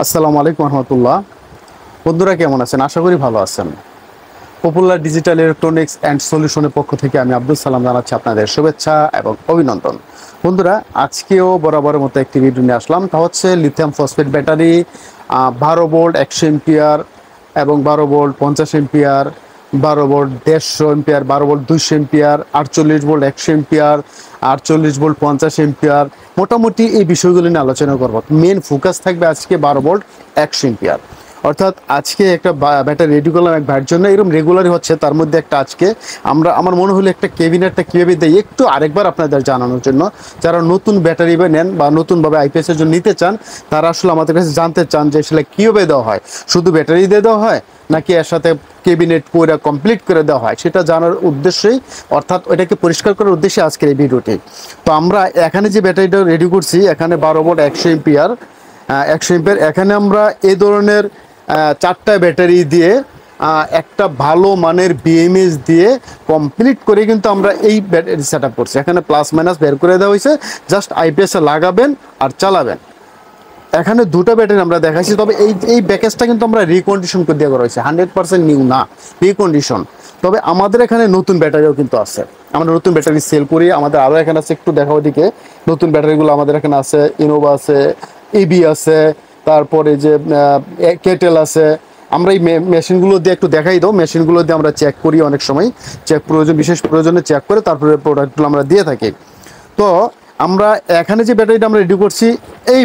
আসসালামু আলাইকুম রহমতুল্লাহ। বন্ধুরা কেমন আছেন? আশা করি ভালো আছেন। পপুলার ডিজিটাল ইলেকট্রনিক্স অ্যান্ড সলিউশনের পক্ষ থেকে আমি আব্দুল সালাম জানাচ্ছি আপনাদের শুভেচ্ছা এবং অভিনন্দন। বন্ধুরা, আজকেও বরাবরের মতো একটি ভিডিও নিয়ে আসলাম। তা হচ্ছে lithium phosphate battery 12 volt 100 ampere এবং 12 volt 50 ampere, 12 volt 150 ampere, 12 volt 200 ampere, 48 volt 100 ampere, 48 volt 50 ampere, মোটামুটি এই বিষয়গুলো নিয়ে আলোচনা করব। মেন ফোকাস থাকবে আজকে 12 ভোল্ট 100 এম্পিয়ার। অর্থাৎ আজকে একটা ব্যাটারি রেডি করলাম এক ভাইয়ের জন্য, এরকম রেগুলারই হচ্ছে। তার মধ্যে একটা আজকে আমার মনে হলো একটা কেবিনেটটা কীভাবে দেয় একটু আরেকবার আপনাদের জানানোর জন্য। যারা নতুন ব্যাটারি নেন বা নতুনভাবে আইপিএসের জন্য নিতে চান, তারা আসলে আমাদের কাছে জানতে চান যে আসলে কীভাবে দেওয়া হয়, শুধু ব্যাটারি দিয়ে দেওয়া হয় নাকি এর সাথে কেবিনেট পুরো কমপ্লিট করে দেওয়া হয়, সেটা জানার উদ্দেশ্যেই, অর্থাৎ ওইটাকে পরিষ্কার করার উদ্দেশ্যে আজকের এই ভিডিওটি। তো আমরা এখানে যে ব্যাটারিটা রেডি করছি, এখানে 12 ভোল্ট 100 এম্পিয়ার, 100 এম্পিয়ার, এখানে আমরা এই ধরনের 4টা ব্যাটারি দিয়ে একটা ভালো মানের বিএমএস দিয়ে কমপ্লিট করে কিন্তু আমরা এই ব্যাটারি সেট আপ করছি। এখানে প্লাস মাইনাস বের করে দেওয়া হয়েছে, জাস্ট আইপিএসে লাগাবেন আর চালাবেন। এখানে দুটো ব্যাটারি আমরা দেখাচ্ছি, তবে এই প্যাকেজটা কিন্তু আমরা রিকন্ডিশন করে দিয়ে করা হয়েছে, 100% নিউ না, রিকন্ডিশন। তবে আমাদের এখানে নতুন ব্যাটারিও কিন্তু আছে, আমরা নতুন ব্যাটারি সেল করি। আমাদের আরও এখানে আছে, একটু দেখাও দিকে নতুন ব্যাটারিগুলো আমাদের এখানে আছে। ইনোভা আছে, ইবি আছে, তারপরে যে কেটেল আছে। আমরা এই মেশিনগুলো দিয়ে একটু দেখাই দাও। মেশিনগুলো দিয়ে আমরা চেক করি, অনেক সময় বিশেষ প্রয়োজনে চেক করে তারপরে প্রোডাক্টগুলো আমরা দিয়ে থাকি। তো আমরা এখানে যে ব্যাটারিটা আমরা রেডি করছি, এই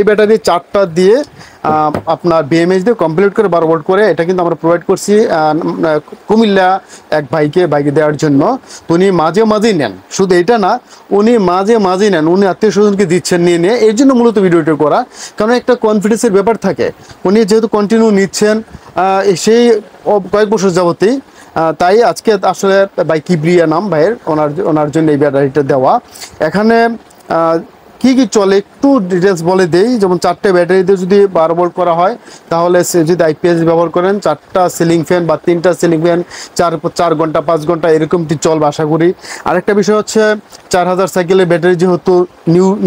ব্যাটারি 4টা দিয়ে আপনার বিএমএইচ দিয়ে কমপ্লিট করে 12 ভোল্ট করে এটা কিন্তু আমরা প্রোভাইড করছি কুমিল্লা এক বাইকে দেওয়ার জন্য। তো উনি মাঝে মাঝেই নেন, শুধু এটা না, উনি মাঝে মাঝেই নেন, উনি আত্মীয় স্বজনকে দিচ্ছেন নিয়ে এর জন্য মূলত ভিডিওটি করা। কারণ একটা কনফিডেন্সের ব্যাপার থাকে, উনি যেহেতু কন্টিনিউ নিচ্ছেন সেই কয়েক বছর যাবতেই, তাই আজকে আসলে ভাই কিবরিয়া নাম ভাইয়ের, ওনার জন্য এই ব্যাটারিটা দেওয়া। এখানে কি কি চলে একটু ডিটেলস বলে দেই। যেমন 4টে ব্যাটারিতে যদি 12 ভোল্ট করা হয়, তাহলে সে যদি আইপিএস ব্যবহার করেন, 4টা সিলিং ফ্যান বা 3টা সিলিং ফ্যান 4 ঘন্টা 5 ঘন্টা এরকমটি চলবে আশা করি। আরেকটা বিষয় হচ্ছে 4000 সাইকেলের ব্যাটারি যেহেতু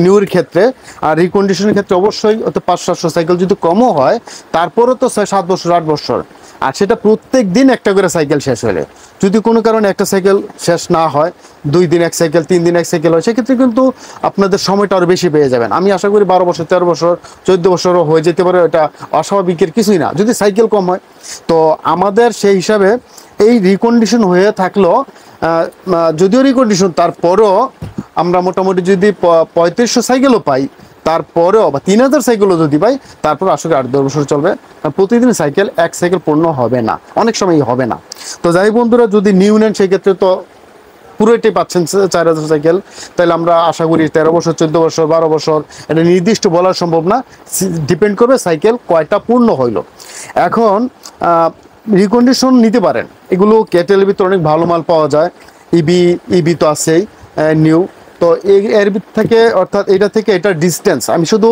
নিউর ক্ষেত্রে, আর রিকন্ডিশনের ক্ষেত্রে অবশ্যই হয়তো 500-700 সাইকেল যদি কমও হয়, তারপরও তো 7 বছর 8 বছর, আর সেটা প্রত্যেক দিন একটা করে সাইকেল শেষ হলে। যদি কোনো কারণে একটা সাইকেল শেষ না হয়, 2 দিন 1 সাইকেল, 3 দিন 1 সাইকেল হয়, সেক্ষেত্রে কিন্তু আপনাদের সময়টা আরও বেশি পেয়ে যাবেন। আমি আশা করি 12 বছর 13 বছর 14 বছরও হয়ে যেতে পারে, এটা অস্বাভাবিকের কিছুই না যদি সাইকেল কম হয়। তো আমাদের সেই হিসাবে এই রিকন্ডিশন হয়ে থাকলেও, যদিও রিকন্ডিশন, তারপরও আমরা মোটামুটি যদি 3500 সাইকেলও পাই, তারপরেও বা 3000 সাইকেলও যদি পাই, তারপর আসলে 8-10 বছর চলবে। প্রতিদিন সাইকেল 1 সাইকেল পূর্ণ হবে না, অনেক সময় হবে না। তো যাই বন্ধুরা, যদি নিউ নেন সেই ক্ষেত্রে তো পুরোটাই পাচ্ছেন 4000 সাইকেল। তাহলে আমরা আশা করি 13 বছর 14 বছর 12 বছর, এটা নির্দিষ্ট বলা সম্ভব না, ডিপেন্ড করবে সাইকেল কয়টা পূর্ণ হইল। এখন রিকন্ডিশন নিতে পারেন, এগুলো কেটেলের ভিতরে অনেক ভালো মাল পাওয়া যায়। ইবি তো আছেই নিউ। তো এর থেকে, অর্থাৎ এটা থেকে এটা ডিস্টেন্স, আমি শুধু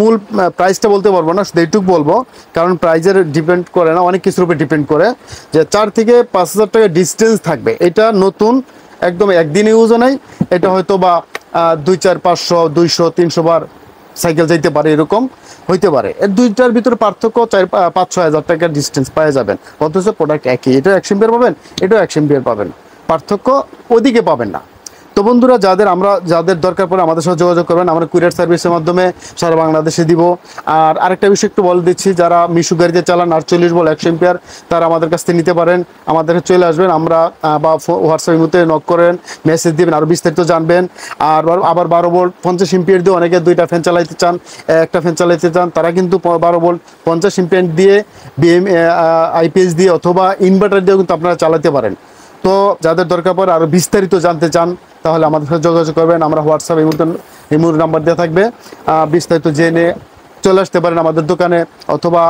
মূল প্রাইসটা বলতে পারবো না, শুধু এইটুকু বলবো, কারণ প্রাইজের ডিপেন্ড করে না, অনেক কিছুর উপর ডিপেন্ড করে, যে 4 থেকে 5000 টাকা ডিস্টেন্স থাকবে। এটা নতুন, একদম একদিনে ইউজও নাই, এটা হয়তো বা 2 4 500 200 300 বার সাইকেল যাইতে পারে, এরকম হইতে পারে। এর দুইটার ভিতরে পার্থক্য 4-5-6 হাজার টাকার ডিস্টেন্স পাওয়া যাবেন, অথচ প্রোডাক্ট একই। এটাও 100 এম্পিয়ার পাবেন, এটাও 100 এম্পিয়ার পাবেন, পার্থক্য ওদিকে পাবেন না। তো বন্ধুরা, যাদের দরকার পড়ে আমাদের সাথে যোগাযোগ করবেন, আমরা কুরিয়ার সার্ভিসের মাধ্যমে সারা বাংলাদেশে দিব। আর আরেকটা বিষয় একটু বলে দিচ্ছি, যারা মিশু গাড়িতে চালান 48 ভোল্ট 100 এম্পিয়ার, তারা আমাদের কাছ থেকে নিতে পারেন, আমাদের চলে আসবেন, আমরা বা হোয়াটসঅ্যাপের মধ্যে নক করেন, মেসেজ দিবেন, আরও বিস্তারিত জানবেন। আর আবার 12 ভোল্ট 50 এম্পিয়ার দিয়ে অনেকে 2টা ফ্যান চালাইতে চান, একটা ফ্যান চালাইতে চান, তারা কিন্তু 12 ভোল্ট 50 এম্পিয়ার দিয়ে আইপিএস দিয়ে অথবা ইনভার্টার দিয়েও কিন্তু আপনারা চালাতে পারেন। তো যাদের দরকার পড়ে আরও বিস্তারিত জানতে চান, তাহলে আমাদের সাথে যোগাযোগ করবেন। আমরা হোয়াটসঅ্যাপ এই মুহূর্তে নাম্বার দেওয়া থাকবে, বিস্তারিত জেনে চলে আসতে পারেন আমাদের দোকানে, অথবা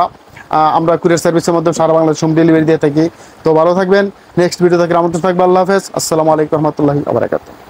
আমরা কুরিয়ার সার্ভিসের মাধ্যমে সারা বাংলাদেশ হোম ডেলিভারি দিয়ে থাকি। তো ভালো থাকবেন, নেক্সট ভিডিও থেকে আমন্ত্রণ থাকবে। আল্লাহ হাফেজ, আসসালামু আলাইকুম রহমতুল্লাহি ওয়া বারাকাতুহু।